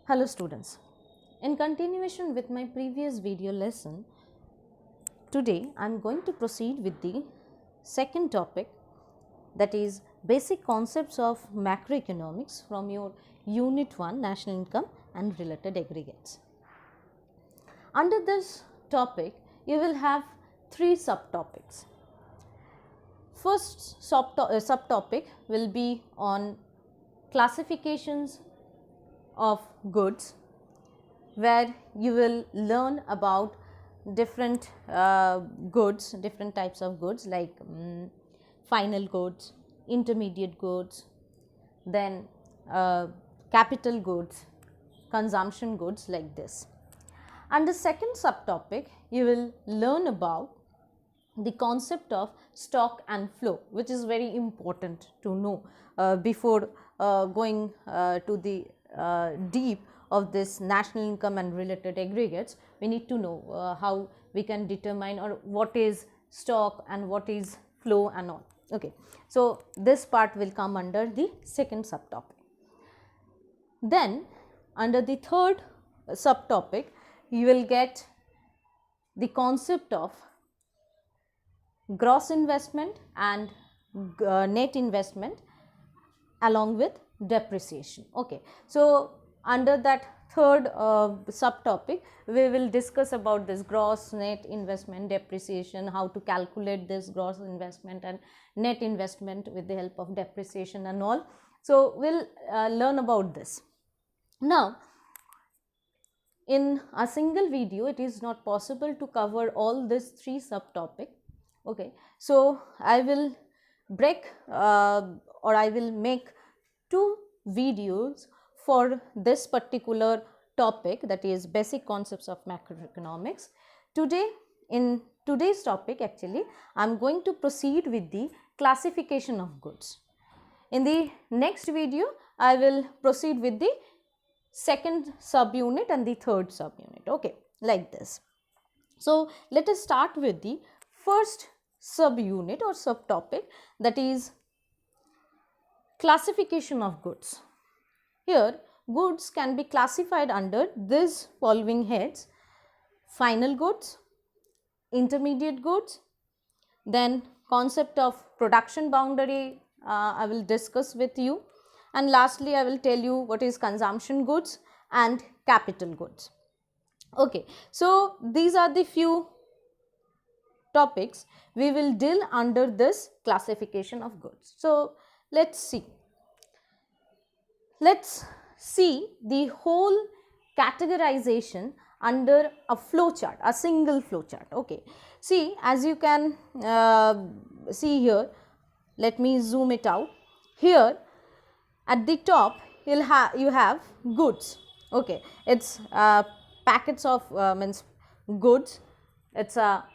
Hello students, in continuation with my previous video lesson, today I am going to proceed with the second topic, that is basic concepts of macroeconomics from your unit 1 national income and related aggregates. Under this topic you will have three subtopics. First subtopic will be on classifications of goods, where you will learn about different goods, different types of goods like final goods, intermediate goods, then capital goods, consumption goods, like this. And the second subtopic you will learn about the concept of stock and flow, which is very important to know before going to the deep of this national income and related aggregates. We need to know how we can determine or what is stock and what is flow and all. Okay, so this part will come under the second subtopic. Then under the third subtopic you will get the concept of gross investment and net investment along with depreciation. Okay, so under that third subtopic we will discuss about this gross, net investment, depreciation, how to calculate this gross investment and net investment with the help of depreciation and all. So we will learn about this. Now in a single video it is not possible to cover all these three subtopic. Okay, so I will break or I will make two videos for this particular topic, that is basic concepts of macroeconomics. Today, in today's topic actually I am going to proceed with the classification of goods. In the next video I will proceed with the second subunit and the third subunit. Okay, like this. So let us start with the first subunit or subtopic, that is classification of goods. Here goods can be classified under these following heads: final goods, intermediate goods, then concept of production boundary I will discuss with you, and lastly I will tell you what is consumption goods and capital goods. Okay, so these are the few topics we will deal under this classification of goods. So let's see the whole categorization under a flow chart, a single flow chart. Okay, see, as you can see here, let me zoom it out. Here at the top you have goods. Okay, it's packets of means goods. It's a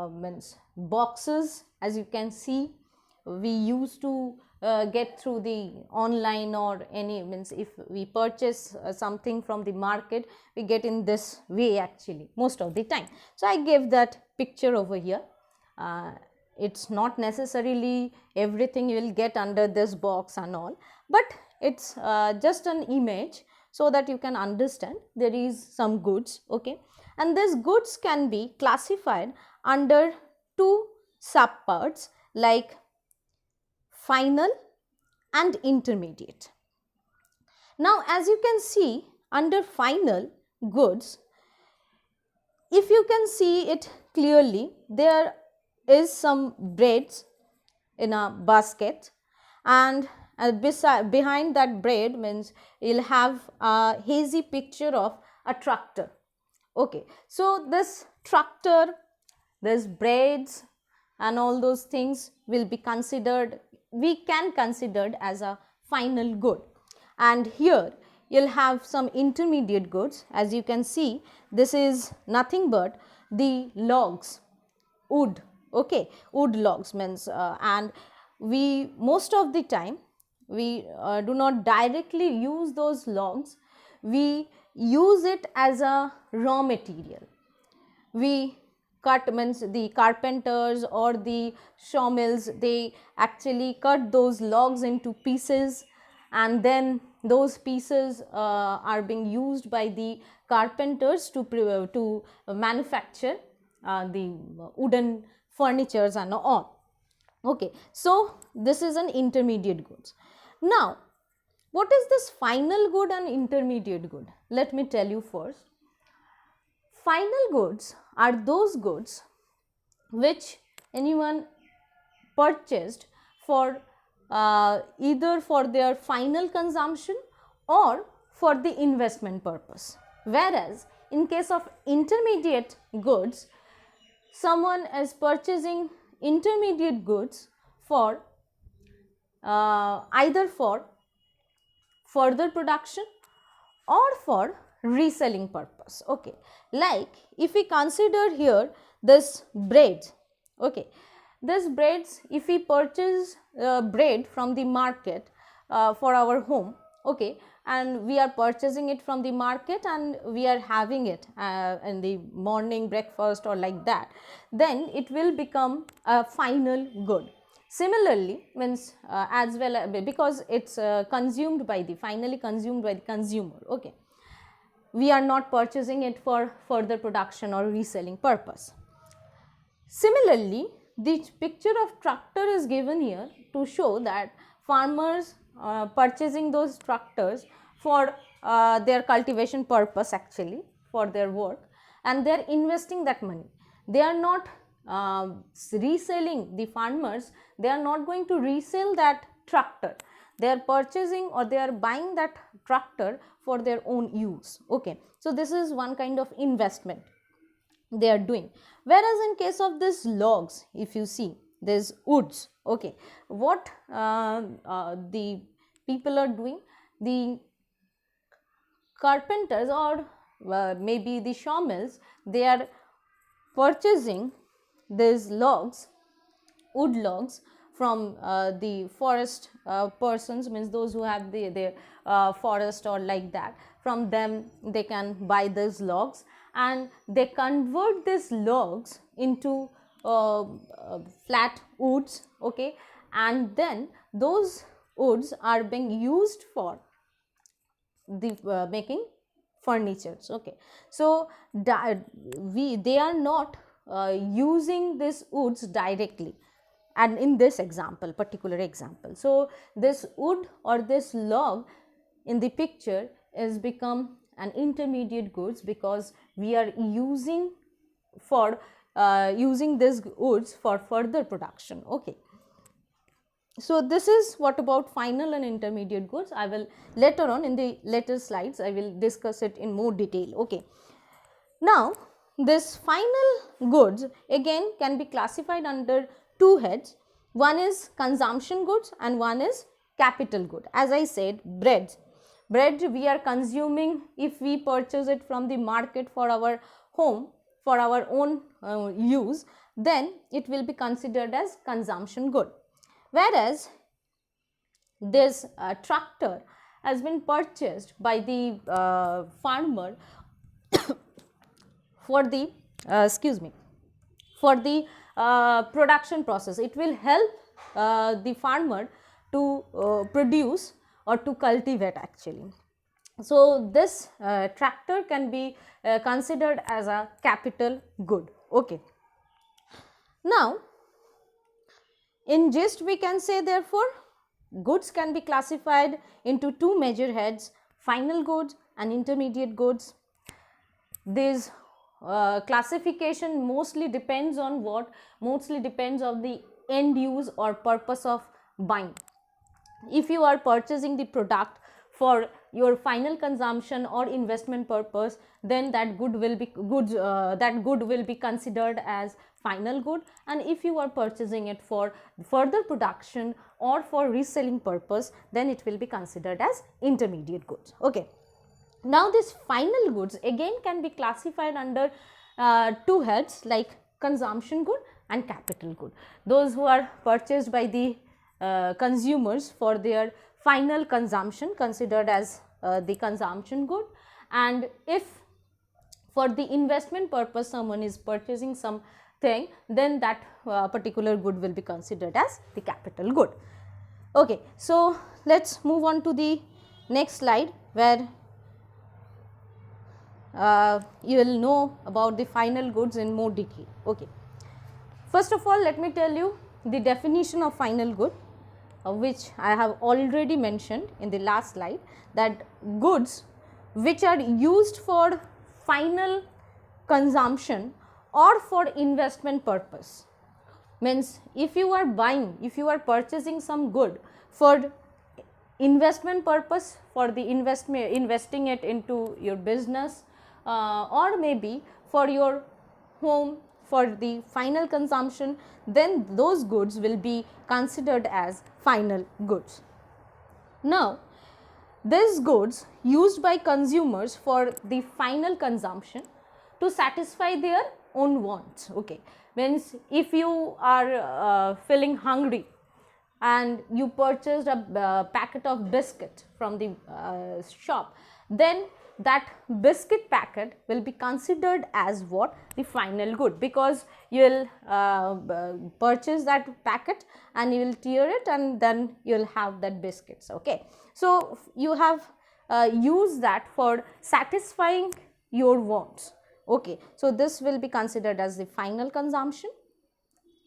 means boxes, as you can see. We used to get through the online or any means if we purchase something from the market, we get in this way actually most of the time. So I gave that picture over here. It's not necessarily everything you will get under this box and all, but it's just an image so that you can understand there is some goods. Okay, and these goods can be classified under two subparts like final and intermediate. Now as you can see, under final goods, if you can see it clearly, there is some breads in a basket, and behind that bread means you'll have a hazy picture of a tractor. Okay, so this tractor, this breads and all those things will be considered, we can consider as a final good. And here you'll have some intermediate goods. As you can see, this is nothing but the logs, wood. Okay, wood logs means and we most of the time we do not directly use those logs, we use it as a raw material. We cut, means the carpenters or the sawmills, they actually cut those logs into pieces and then those pieces are being used by the carpenters to manufacture the wooden furnitures and all. Okay, so this is an intermediate goods. Now, what is this final good and intermediate good? Let me tell you first. Final goods are those goods which anyone purchased for either for their final consumption or for the investment purpose. Whereas in case of intermediate goods, someone is purchasing intermediate goods for either for further production or for reselling purpose. Okay, like if we consider here this bread, okay, this breads, if we purchase bread from the market for our home, okay, and we are purchasing it from the market and we are having it in the morning breakfast or like that, then it will become a final good. Similarly, means as well, because it's consumed by the finally consumed by the consumer, okay, we are not purchasing it for further production or reselling purpose. Similarly, the picture of tractor is given here to show that farmers purchasing those tractors for their cultivation purpose, actually for their work, and they are investing that money. They are not reselling, the farmers, they are not going to resell that tractor. They are purchasing or they are buying that tractor for their own use. Okay, so this is one kind of investment they are doing. Whereas in case of this logs, if you see this woods, okay, what the people are doing, the carpenters or maybe the sawmills, they are purchasing these logs, wood logs, from the forest persons, means those who have the forest or like that, from them they can buy these logs and they convert these logs into flat woods, okay, and then those woods are being used for the making furnitures. Okay, so they are not using these woods directly, and in this example, particular example, so this wood or this log in the picture is become an intermediate goods because we are using for using these woods for further production. Okay, so this is what about final and intermediate goods. I will later on in the later slides I will discuss it in more detail. Okay, now this final goods again can be classified under two heads. One is consumption goods and one is capital good. As I said, bread we are consuming if we purchase it from the market for our home, for our own use, then it will be considered as consumption good. Whereas this tractor has been purchased by the farmer for the for the production process. It will help the farmer to produce or to cultivate, actually. So this tractor can be considered as a capital good. Okay, now in gist we can say, therefore, goods can be classified into two major heads: final goods and intermediate goods. This classification mostly depends on what? Mostly depends on the end use or purpose of buying. If you are purchasing the product for your final consumption or investment purpose, then that good will be considered as final good, and if you are purchasing it for further production or for reselling purpose, then it will be considered as intermediate goods. Okay, now this final goods again can be classified under two heads, like consumption good and capital good. Those who are purchased by the consumers for their final consumption, considered as the consumption good, and if for the investment purpose someone is purchasing something, then that particular good will be considered as the capital good. Okay, so let's move on to the next slide where you will know about the final goods in more detail. Okay. First of all, let me tell you the definition of final good, which I have already mentioned in the last slide, that goods which are used for final consumption or for investment purpose. Means if you are buying, if you are purchasing some good for investment purpose, for the investing it into your business, or maybe for your home for the final consumption, then those goods will be considered as final goods. Now, these goods used by consumers for the final consumption to satisfy their own wants. Okay, means if you are feeling hungry and you purchased a packet of biscuit from the shop, then that biscuit packet will be considered as what? The final good, because you will purchase that packet and you will tear it and then you will have that biscuits. Okay, so you have used that for satisfying your wants. Okay, so this will be considered as the final consumption.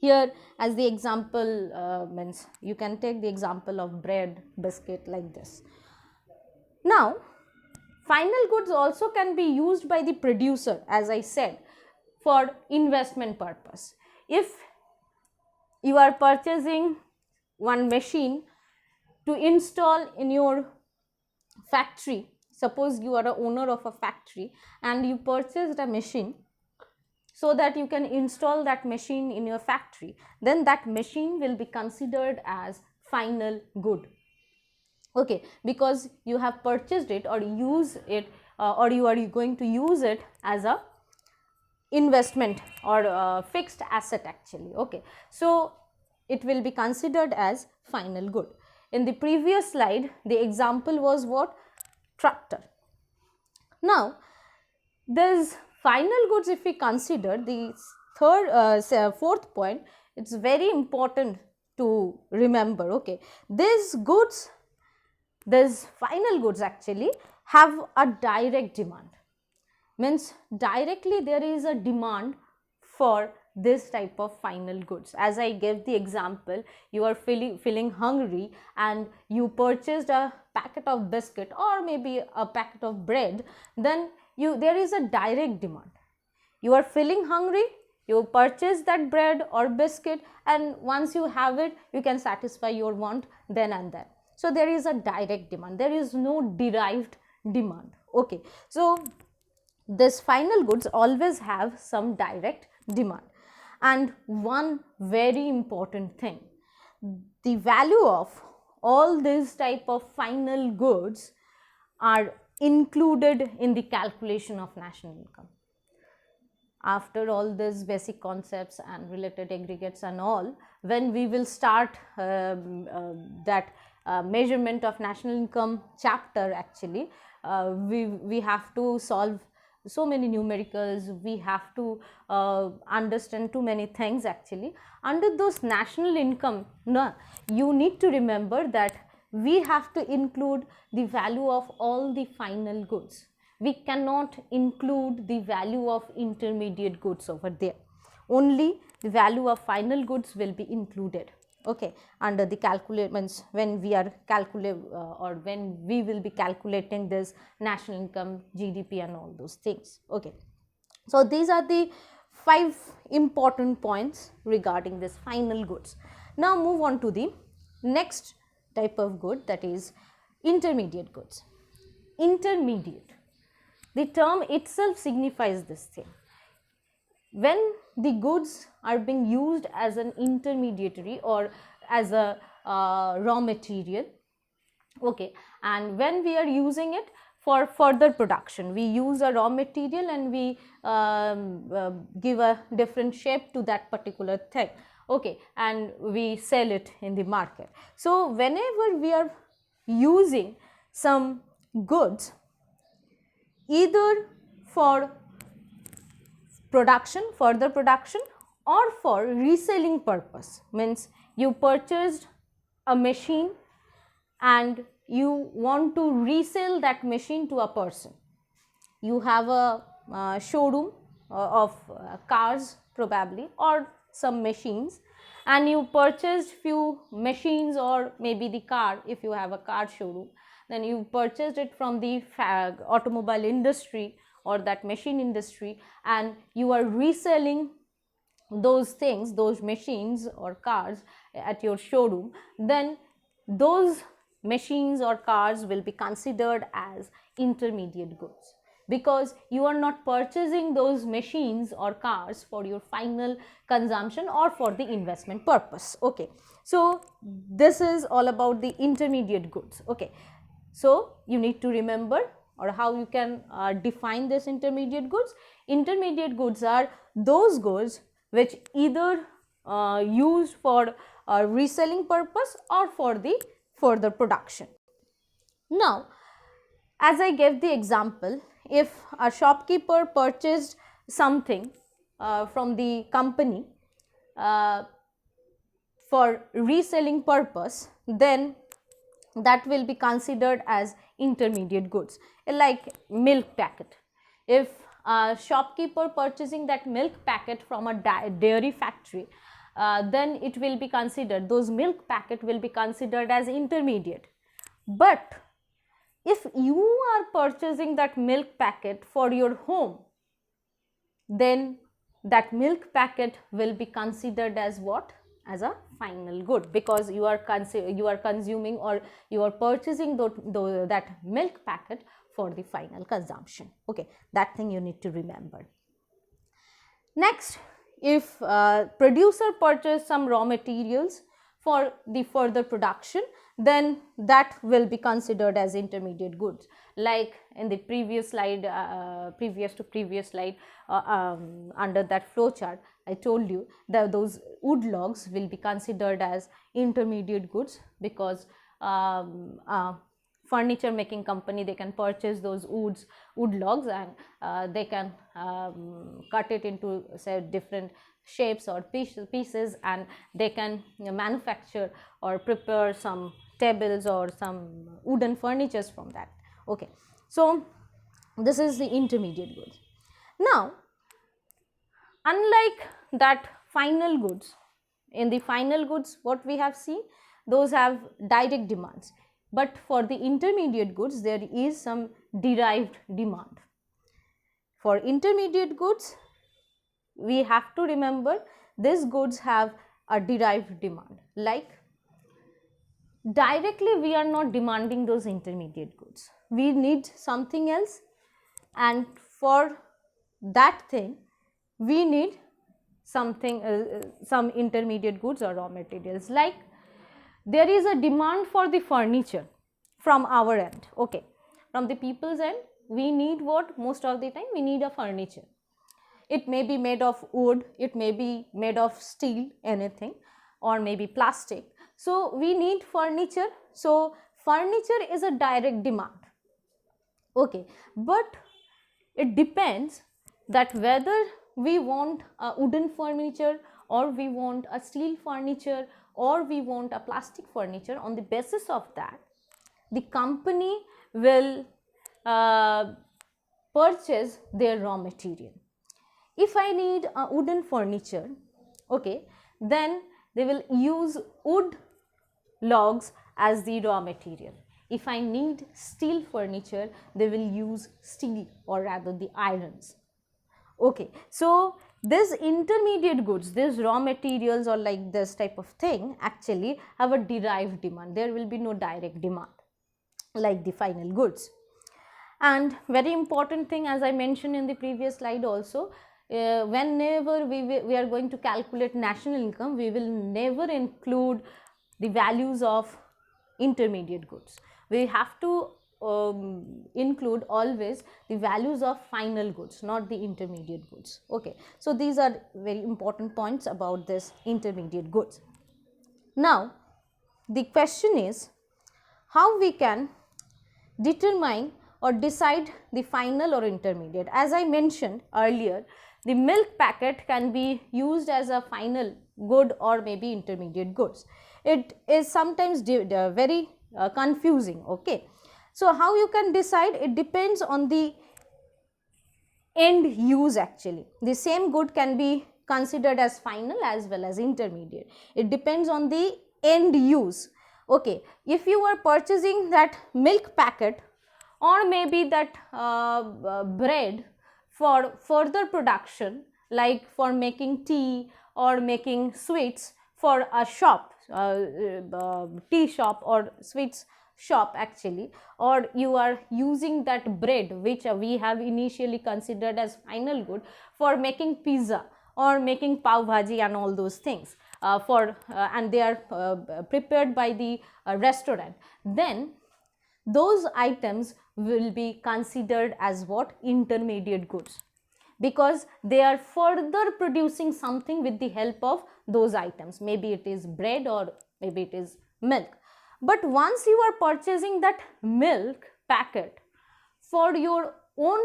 Here as the example means you can take the example of bread, biscuit, like this. Now, final goods also can be used by the producer, as I said, for investment purpose. If you are purchasing one machine to install in your factory, suppose you are a owner of a factory and you purchased a machine so that you can install that machine in your factory, then that machine will be considered as final good. Okay, because you have purchased it or use it or you are going to use it as a investment or fixed asset actually. Okay, so it will be considered as final good. In the previous slide, the example was what? Tractor. Now, this final goods, if we consider the fourth point, it's very important to remember. Okay, these goods, these final goods actually have a direct demand. Means directly there is a demand for this type of final goods. As I gave the example, you are feeling hungry and you purchased a packet of biscuit or maybe a packet of bread, then there is a direct demand. You are feeling hungry, you purchase that bread or biscuit, and once you have it, you can satisfy your want then and there. So there is a direct demand, there is no derived demand. Okay, so this final goods always have some direct demand. And one very important thing, the value of all these type of final goods are included in the calculation of national income. After all these basic concepts and related aggregates and all, when we will start that measurement of national income chapter, actually we have to solve so many numericals, we have to understand too many things actually. Under those national income, you need to remember that we have to include the value of all the final goods. We cannot include the value of intermediate goods over there. Only the value of final goods will be included. Okay, under the calculations when we are or when we will be calculating this national income, GDP and all those things. Okay, so these are the 5 important points regarding this final goods. Now move on to the next type of good, that is intermediate goods. Intermediate, the term itself signifies this thing. When the goods are being used as an intermediary or as a raw material, okay, and when we are using it for further production, we use a raw material and we give a different shape to that particular thing, okay, and we sell it in the market. So whenever we are using some goods either for production, further production, or for reselling purpose, means you purchased a machine and you want to resell that machine to a person. You have a showroom of cars probably, or some machines, and you purchased few machines, or maybe the car if you have a car showroom. Then you purchased it from the automobile industry or that machine industry, and you are reselling those things, those machines or cars at your showroom. Then those machines or cars will be considered as intermediate goods, because you are not purchasing those machines or cars for your final consumption or for the investment purpose. Okay, so this is all about the intermediate goods. Okay, so you need to remember, or how you can define this intermediate goods. Intermediate goods are those goods which either used for reselling purpose or for the further production. Now, as I gave the example, if a shopkeeper purchased something from the company for reselling purpose, then that will be considered as intermediate goods. Like milk packet, if a shopkeeper purchasing that milk packet from a dairy factory, then it will be considered, those milk packet will be considered as intermediate. But if you are purchasing that milk packet for your home, then that milk packet will be considered as what? As a final good, because you are consuming, or you are purchasing that milk packet for the final consumption. Okay, that thing you need to remember. Next, if producer purchase some raw materials for the further production, then that will be considered as intermediate goods. Like in the previous slide, previous slide, under that flow chart, I told you that those wood logs will be considered as intermediate goods, because furniture making company, they can purchase those wood logs, and they can cut it into, say, different shapes or pieces, and they can manufacture or prepare some tables or some wooden furnitures from that. Okay, so this is the intermediate goods. Now, unlike that final goods, in the final goods what we have seen, those have direct demands, but for the intermediate goods there is some derived demand. For intermediate goods, we have to remember these goods have a derived demand. Like directly we are not demanding those intermediate goods, we need something else, and for that thing we need something, some intermediate goods or raw materials. Like there is a demand for the furniture from our end. Okay, from the people's end, we need what? Most of the time we need a furniture. It may be made of wood, it may be made of steel, anything, or maybe plastic. So we need furniture. So furniture is a direct demand. Okay, but it depends that whether we want a wooden furniture, or we want a steel furniture, or we want a plastic furniture. On the basis of that, the company will purchase their raw material. If I need a wooden furniture, okay, then they will use wood logs as the raw material. If I need steel furniture, they will use steel, or rather the irons. Okay, so these intermediate goods, these raw materials, or like this type of thing, actually have a derived demand. There will be no direct demand like the final goods. And very important thing, as I mentioned in the previous slide also, whenever we are going to calculate national income, we will never include the values of intermediate goods. We have to include always the values of final goods, not the intermediate goods. Okay, so these are very important points about this intermediate goods. Now the question is how we can determine or decide the final or intermediate. As I mentioned earlier, the milk packet can be used as a final good or maybe intermediate goods, it is sometimes very confusing. Okay, so how you can decide? It depends on the end use. Actually, the same good can be considered as final as well as intermediate. It depends on the end use. Okay, if you are purchasing that milk packet or maybe that bread for further production, like for making tea or making sweets for a shop, tea shop or sweets shop actually, or you are using that bread which we have initially considered as final good for making pizza or making pav bhaji and all those things, and they are prepared by the restaurant, then those items will be considered as what? Intermediate goods, because they are further producing something with the help of those items. Maybe it is bread or maybe it is milk. But once you are purchasing that milk packet for your own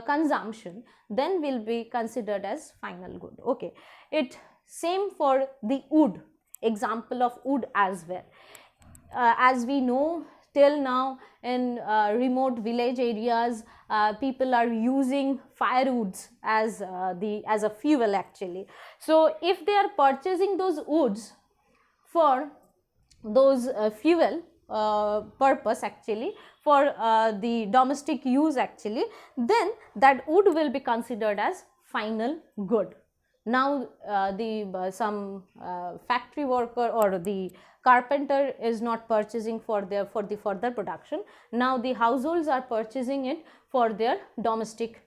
consumption, then will be considered as final good. Okay, it same for the wood, example of wood as well. As we know, till now in remote village areas, people are using firewoods as a fuel actually. So if they are purchasing those woods for those fuel purpose actually, for the domestic use actually, then that wood will be considered as final good. Now the some factory worker or the carpenter is not purchasing for the further production. Now the households are purchasing it for their domestic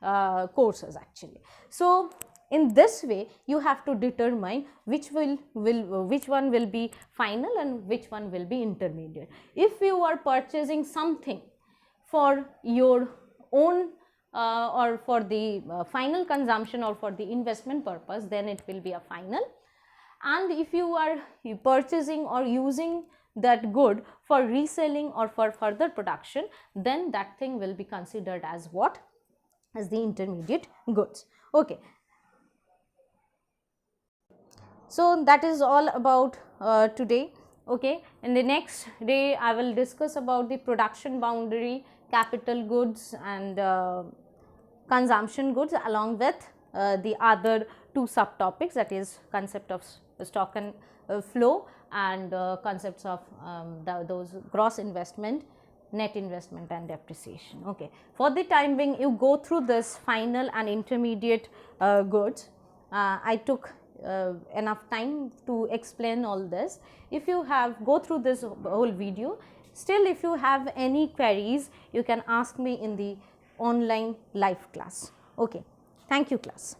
courses actually. So in this way you have to determine which one will be final and which one will be intermediate. If you are purchasing something for your own or for the final consumption or for the investment purpose, then it will be a final. And if you are purchasing or using that good for reselling or for further production, then that thing will be considered as what? As the intermediate goods. Okay, so that is all about today. Okay, in the next day I will discuss about the production boundary, capital goods and consumption goods, along with the other two subtopics, that is concept of stock and flow and concepts of those gross investment, net investment and depreciation. Okay, for the time being you go through this final and intermediate goods. I took enough time to explain all this. If you have go through this whole video, still if you have any queries, you can ask me in the online live class. Okay, thank you class.